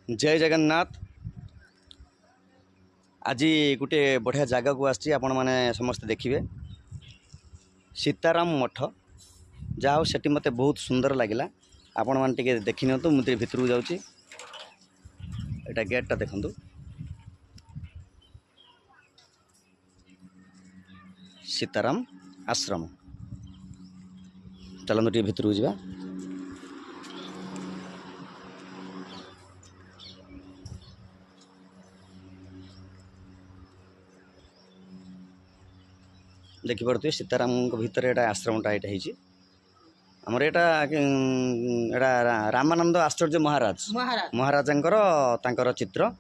जय जगन्नाथ। आज गोटे बढ़िया जगह को आसी आपण मैंने समस्ते देखिए सीताराम मठ जहाँ से मत बहुत सुंदर लगे। आपण मैंने देखी नि मुझे भितर को जाऊँगी। यहाँ गेटा देखु सीताराम आश्रम। चलते टे भितर को जा। देखिपे सीताराम भितर यहाँ आश्रमटा यहाँ आमर यहाँ रामानंद आश्चर्य महाराज महाराजा चित्र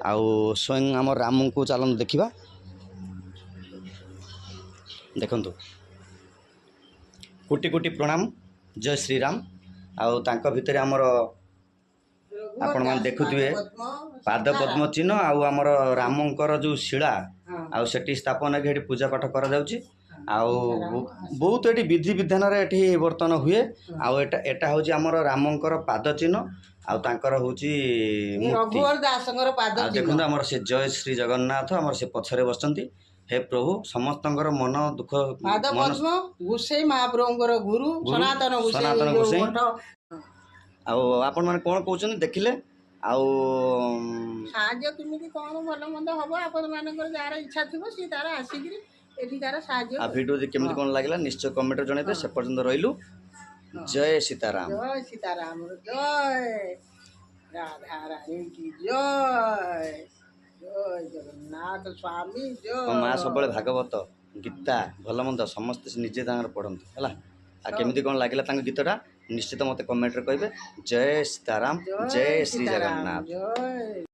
आउ स्वयं आम राम को चलन देखा। देखु कोटि कोटि प्रणाम जय श्रीराम। आउ तांको भितर आमर आपण मैंने देखुए पाद पद्म चिन्ह आउ आमर रामंकर जो शिला आउ सेठी स्थापन है पूजा पाठ करा जाउची। आउ बहुत ये विधि विधान ये बर्तन हुए। आउ एटा हूँ आमर रामंकर पाद चिन्ह आउ तांकर होची मूर्ति। देखो आमर से जय श्री जगन्नाथ आमर से पछरे बसचंती। हे प्रभु समस्तंकर मन दुख गोसाई महाप्रभुंकर गुरु सनातन गोसाई आपण माने कोन कहउछन देखिले आउ साहाଯ୍य केमिति कोन भल मंद हबो आपण मानकर जार इच्छा थिबो सी तार आसीगिरी एठी तार साहाଯ୍य आ वीडियो केमिति कोन लागला निश्चय कमेंट जणैबे। से पर्यंत रहिलु। जय सीताराम। जय सीताराम। जय राधा रानी की जय। जय जगन्नाथ स्वामी जय। माँ सब भागवत गीता भल मंद समस्त निजे पढ़ंतु है। आ केमिति कोन लागला तांग गीतटा निश्चित मते कमेंट रे कहिबे। जय सीताराम जय श्री जगन्नाथ।